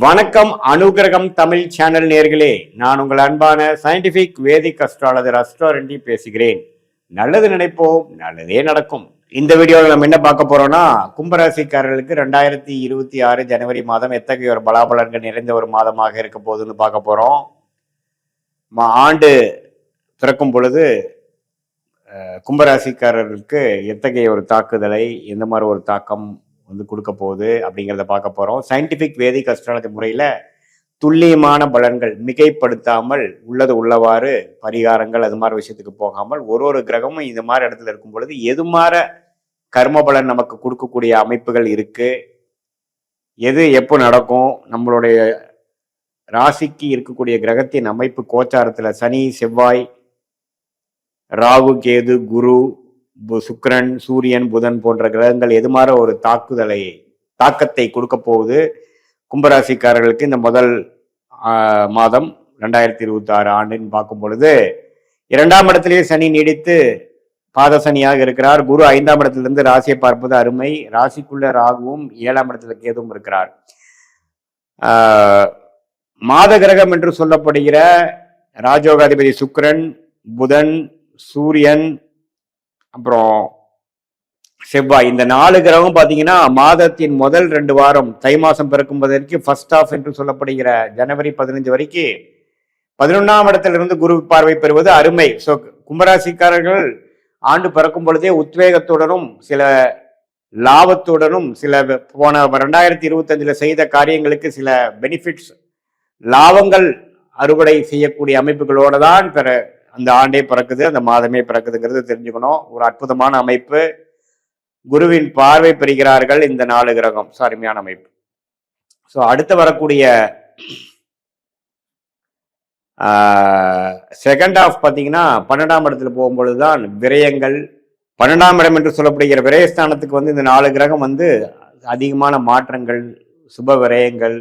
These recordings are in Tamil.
வணக்கம். அனுகிரகம் தமிழ் சேனல் நேர்களே, நான் உங்கள் அன்பான சயின்டிபிக் வேதிக் அஸ்ட்ராலஜர் அஸ்ட்ரோரெண்டி பேசுகிறேன். நல்லது நினைப்போம், நல்லதே நடக்கும். இந்த வீடியோவில் நம்ம என்ன பார்க்க போறோம்னா, கும்பராசிக்காரர்களுக்கு 2026 ஜனவரி மாதம் எத்தகைய ஒரு பலாபலன்கள் நிறைந்த ஒரு மாதமாக இருக்க போகுதுன்னு பார்க்க போறோம். ஆண்டு பிறக்கும் பொழுது கும்பராசிக்காரர்களுக்கு எத்தகைய ஒரு தாக்குதலை, எந்த மாதிரி ஒரு தாக்கம் கொடுக்க போகுது அப்படிங்கிறத பார்க்க போறோம். சயின்டிபிக் வேதிக் அஸ்ட்ராலஜி முறையில துல்லியமான பலன்கள், மிகைப்படுத்தாமல் உள்ளது உள்ளவாறு பரிகாரங்கள் அது மாதிரி விஷயத்துக்கு போகாமல் ஒரு கிரகமும் இந்த மாதிரி இடத்துல இருக்கும் பொழுது எது மாதிரி கர்ம பலன் நமக்கு கொடுக்கக்கூடிய அமைப்புகள் இருக்கு, எது எப்போ நடக்கும், நம்மளுடைய ராசிக்கு இருக்கக்கூடிய கிரகத்தின் அமைப்பு கோச்சாரத்துல சனி, செவ்வாய், ராகு, கேது, குரு, சுக்கிரன், சூரியன், புதன் போன்ற கிரகங்கள் எது மாதிரி ஒரு தாக்கத்தை கொடுக்க போகுது கும்பராசிக்காரர்களுக்கு இந்த முதல் மாதம் 2026 ஆண்டுன்னு பார்க்கும் பொழுது, 2ஆம் இடத்திலேயே சனி நீடித்து பாத சனியாக இருக்கிறார். குரு 5ஆம் இடத்திலிருந்து ராசியை பார்ப்பது அருமை. ராசிக்குள்ள ராகுவும் 7ஆம் இடத்துல கேதுவும் இருக்கிறார். மாத கிரகம் என்று சொல்லப்படுகிற ராஜோகாதிபதி சுக்கிரன், புதன், சூரியன், அப்புறம் செவ்வாய், இந்த 4 கிரகம் பாத்தீங்கன்னா மாதத்தின் முதல் 2 வாரம், தை மாசம் பிறக்கும் வரைக்கும் ஃபர்ஸ்ட் ஆஃப் என்று சொல்லப்படுகிற ஜனவரி 15 வரைக்கும் 11ஆம் இடத்திலிருந்து குரு பார்வை பெறுவது அருமை. ஸோ கும்பராசிக்காரர்கள் ஆண்டு பிறக்கும் பொழுதே உத்வேகத்துடனும் சில லாபத்துடனும் சில போன 2025 செய்த காரியங்களுக்கு சில பெனிஃபிட்ஸ், லாபங்கள் அறுவடை செய்யக்கூடிய அமைப்புகளோட தான் அந்த ஆண்டே பிறக்குது, அந்த மாதமே பிறக்குதுங்கிறது தெரிஞ்சுக்கணும். ஒரு அற்புதமான அமைப்பு. குருவின் பார்வை பெறுகிறார்கள் இந்த 4 கிரகம். அருமையான அமைப்பு. ஸோ அடுத்து வரக்கூடிய செகண்ட் ஆஃப் பார்த்தீங்கன்னா 12ஆம் இடத்துல போகும்பொழுதுதான் விரயங்கள், 12ஆம் இடம் என்று சொல்லப்படுகிற விரயஸ்தானத்துக்கு இந்த 4 கிரகம் அதிகமான மாற்றங்கள், சுப விரயங்கள்,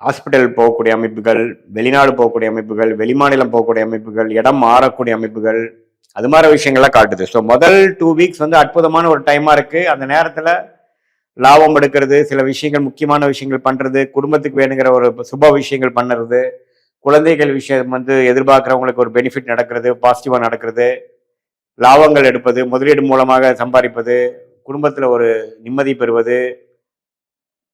ஹாஸ்பிட்டல் போகக்கூடிய அமைப்புகள், வெளிநாடு போகக்கூடிய அமைப்புகள், வெளிமாநிலம் போகக்கூடிய அமைப்புகள், இடம் மாறக்கூடிய அமைப்புகள், அது மாதிரி விஷயங்கள்லாம் காட்டுது. ஸோ முதல் 2 வீக்ஸ் அற்புதமான ஒரு டைமா இருக்கு. அந்த நேரத்துல லாபம் எடுக்கிறது, சில விஷயங்கள், முக்கியமான விஷயங்கள் பண்றது, குடும்பத்துக்கு வேணுங்கிற ஒரு சுப விஷயங்கள் பண்ணுறது, குழந்தைகள் விஷயம் எதிர்பார்க்கிறவங்களுக்கு ஒரு பெனிஃபிட் நடக்கிறது, பாசிட்டிவா நடக்கிறது, லாபங்கள் எடுப்பது, முதலீடு மூலமாக சம்பாதிப்பது, குடும்பத்துல ஒரு நிம்மதி பெறுவது,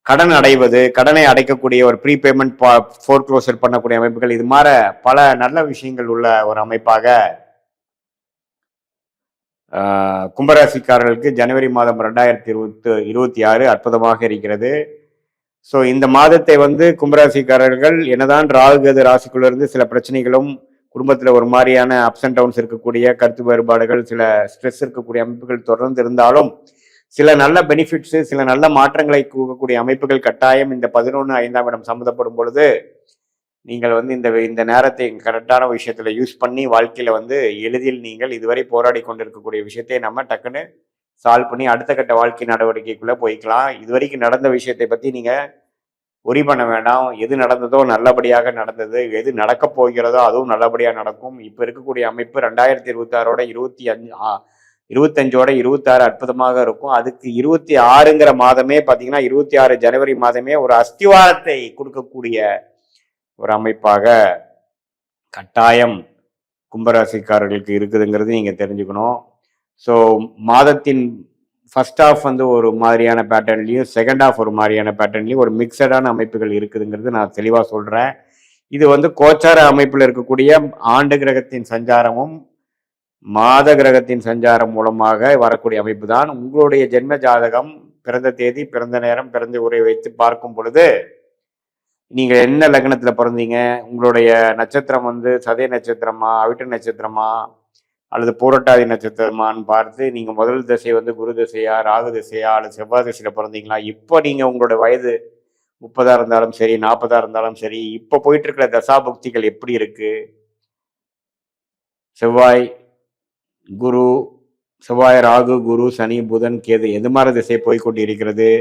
கடன் அடைவது, கடனை அடைக்கக்கூடிய ஒரு ப்ரீபேமெண்ட், ஃபோர்க்ளோசர் பண்ணக்கூடிய அமைப்புகள், இது மாதிரி பல நல்ல விஷயங்கள் உள்ள ஒரு அமைப்பாக கும்பராசிக்காரர்களுக்கு ஜனவரி மாதம் 2026 அற்புதமாக இருக்கிறது. ஸோ இந்த மாதத்தை கும்பராசிக்காரர்கள் என்னதான் ராகுகேது ராசிக்குள்ள இருந்து சில பிரச்சனைகளும், குடும்பத்தில் ஒரு மாதிரியான அப்ஸ் அண்ட் டவுன்ஸ் இருக்கக்கூடிய கருத்து வேறுபாடுகள், சில ஸ்ட்ரெஸ் இருக்கக்கூடிய அமைப்புகள் தொடர்ந்து இருந்தாலும் சில நல்ல பெனிஃபிட்ஸு, சில நல்ல மாற்றங்களை கூறக்கூடிய அமைப்புகள் கட்டாயம் இந்த 11/5ஆம் இடம் சம்மந்தப்படும் பொழுது நீங்கள் இந்த நேரத்தை கரெக்டான விஷயத்துல யூஸ் பண்ணி வாழ்க்கையில எளிதில் நீங்கள் இதுவரை போராடி கொண்டிருக்கக்கூடிய விஷயத்தை நம்ம டக்குன்னு சால்வ் பண்ணி அடுத்த கட்ட வாழ்க்கை நடவடிக்கைக்குள்ள போய்க்கலாம். இதுவரைக்கும் நடந்த விஷயத்தை பத்தி நீங்க ஒரி பண்ண வேண்டாம். எது நடந்ததோ நல்லபடியாக நடந்தது, எது நடக்க போகிறதோ அதுவும் நல்லபடியாக நடக்கும். இப்ப இருக்கக்கூடிய அமைப்பு 2026ஓட 25ஓட 26 அற்புதமாக இருக்கும். அதுக்கு 26ங்கிற மாதமே பார்த்தீங்கன்னா 26 ஜனவரி மாதமே ஒரு அஸ்திவாரத்தை கொடுக்கக்கூடிய ஒரு அமைப்பாக கட்டாயம் கும்பராசிக்காரர்களுக்கு இருக்குதுங்கிறது நீங்க தெரிஞ்சுக்கணும். ஸோ மாதத்தின் ஃபர்ஸ்ட் ஆஃப் ஒரு மாதிரியான பேட்டர்ன்லையும், செகண்ட் ஆஃப் ஒரு மாதிரியான பேட்டர்ன்லையும் ஒரு மிக்சடான அமைப்புகள் இருக்குதுங்கிறது நான் தெளிவாக சொல்றேன். இது கோச்சார அமைப்பில் இருக்கக்கூடிய ஆண்டு கிரகத்தின் சஞ்சாரமும் மாத கிரகத்தின் சஞ்சாரம் மூலமாக வரக்கூடிய அமைப்பு தான். உங்களுடைய ஜென்ம ஜாதகம், பிறந்த தேதி, பிறந்த நேரம், பிறந்த உரை வைத்து பார்க்கும் பொழுது நீங்க என்ன லக்னத்துல பிறந்தீங்க, உங்களுடைய நட்சத்திரம் சதய நட்சத்திரமா, அவிட்ட நட்சத்திரமா, அல்லது பூரட்டாதி நட்சத்திரமான்னு பார்த்து நீங்க முதல் திசை குரு திசையா, ராகு திசையா, அல்லது செவ்வாய் திசையில பிறந்தீங்களா, இப்போ நீங்க உங்களோட வயது 30ஆ இருந்தாலும் சரி, 40ஆ இருந்தாலும் சரி, இப்போ போயிட்டு இருக்கிற தசாபுக்திகள் எப்படி இருக்கு, செவ்வாய், குரு, செவ்வாய், ராகு, குரு, சனி, புதன், கேது எது மாதிரி திசை போய்கொண்டு இருக்கிறது,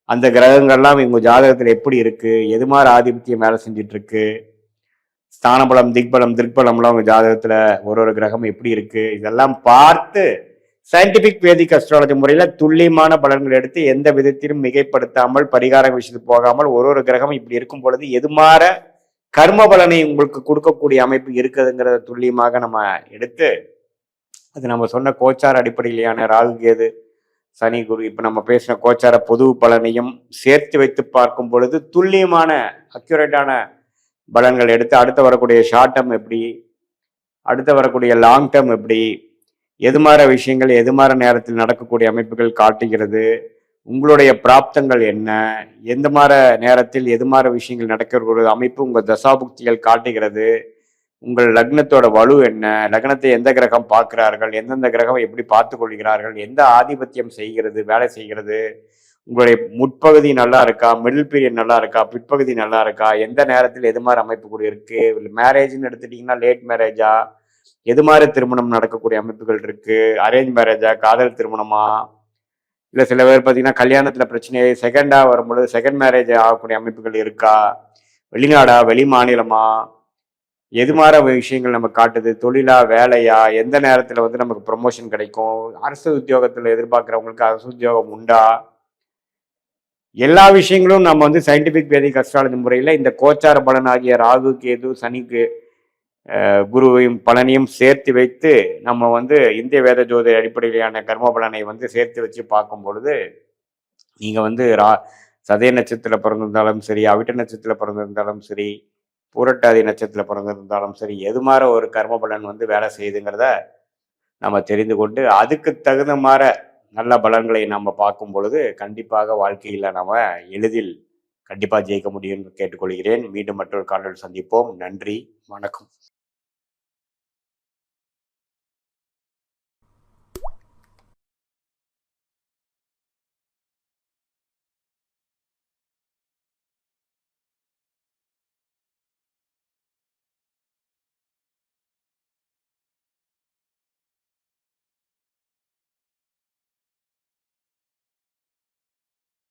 அந்த கிரகங்கள்லாம் உங்க ஜாதகத்துல எப்படி இருக்கு, எது மாதிரி ஆதிபத்தியம் வேலை செஞ்சுட்டு இருக்கு, ஸ்தானபலம், திக்பலம், திருப்பலம்லாம் உங்க ஜாதகத்துல ஒரு கிரகம் எப்படி இருக்கு, இதெல்லாம் பார்த்து சயின்டிபிக் வேதிக் அஸ்ட்ராலஜி முறையில துல்லியமான பலன்கள் எடுத்து எந்த விதத்திலும் மிகைப்படுத்தாமல் பரிகார விஷயத்துக்கு போகாமல் ஒரு ஒரு கிரகம் இப்படி இருக்கும் பொழுது எதுமாற கர்ம பலனை உங்களுக்கு கொடுக்கக்கூடிய அமைப்பு இருக்குதுங்கிறத துல்லியமாக நம்ம எடுத்து அது நம்ம சொன்ன கோச்சார அடிப்படையிலான ராகு கேது சனி குரு இப்ப நம்ம பேசின கோச்சார பொது பலனையும் சேர்த்து வைத்து பார்க்கும் பொழுது துல்லியமான அக்யூரேட்டான பலன்கள் எடுத்து அடுத்து வரக்கூடிய ஷார்ட் டேர்ம் எப்படி, அடுத்து வரக்கூடிய லாங் டேர்ம் எப்படி, எதுமாற விஷயங்கள் எதுமாற நேரத்தில் நடக்கக்கூடிய அமைப்புகள் காட்டுகிறது, உங்களுடைய பிராப்தங்கள் என்ன, எந்த மாற நேரத்தில் எதுமாற விஷயங்கள் நடக்கிற அமைப்பு உங்கள் தசாபுக்திகள் காட்டுகிறது, உங்கள் லக்னத்தோட வலு என்ன, லக்னத்தை எந்த கிரகம் பார்க்கிறார்கள், எந்தெந்த கிரகம் எப்படி பார்த்து கொள்கிறார்கள், எந்த ஆதிபத்தியம் செய்கிறது வேலை செய்கிறது, உங்களுடைய முற்பகுதி நல்லா இருக்கா, மிடில் பீரியட் நல்லா இருக்கா, பிற்பகுதி நல்லா இருக்கா, எந்த நேரத்தில் எது மாதிரி அமைப்பு கூட இருக்கு, மேரேஜ்னு எடுத்துட்டீங்கன்னா லேட் மேரேஜா, எது மாதிரி திருமணம் நடக்கக்கூடிய அமைப்புகள் இருக்கு, அரேஞ்ச் மேரேஜா, காதல் திருமணமா, இல்லை சில பேர் பார்த்தீங்கன்னா கல்யாணத்தில் பிரச்சனையை செகண்டாக வரும்பொழுது செகண்ட் மேரேஜ் ஆகக்கூடிய அமைப்புகள் இருக்கா, வெளிநாடா வெளி மாநிலமா, எது மாதிரி விஷயங்கள் நம்ம காட்டுது, தொழிலா வேலையா, எந்த நேரத்தில் வந்து நமக்கு ப்ரொமோஷன் கிடைக்கும், அரசு உத்தியோகத்தில் எதிர்பார்க்குறவங்களுக்கு அரசு உத்தியோகம் உண்டா, எல்லா விஷயங்களும் நம்ம வந்து சயின்டிபிக் வேதிக் அஸ்ட்ராலஜி முறையில் இந்த கோச்சார பலன் ஆகிய ராகு கேது சனிக்கு குருவையும் பலனையும் சேர்த்து வைத்து நம்ம வந்து இந்திய வேத ஜோதி அடிப்படையிலான கர்ம பலனை வந்து சேர்த்து வச்சு பார்க்கும் பொழுது நீங்கள் வந்து சதய நட்சத்திரத்தில் பிறந்திருந்தாலும் சரி, அவிட்ட நட்சத்திரத்தில் பிறந்திருந்தாலும் சரி, பூரட்டாதி நட்சத்திரத்தில் பிறந்திருந்தாலும் சரி, எது மாதிரி ஒரு கர்ம பலன் வந்து வேலை செய்யுதுங்கிறத நம்ம தெரிந்து கொண்டு அதுக்கு தகுந்த மாதிரி நல்ல பலன்களை நம்ம பார்க்கும் பொழுது கண்டிப்பாக வாழ்க்கையில் நம்ம எளிதில் கண்டிப்பாக ஜெயிக்க முடியும்னு கேட்டுக்கொள்கிறேன். மீண்டும் மற்றொரு காணொளியில் சந்திப்போம். நன்றி, வணக்கம்.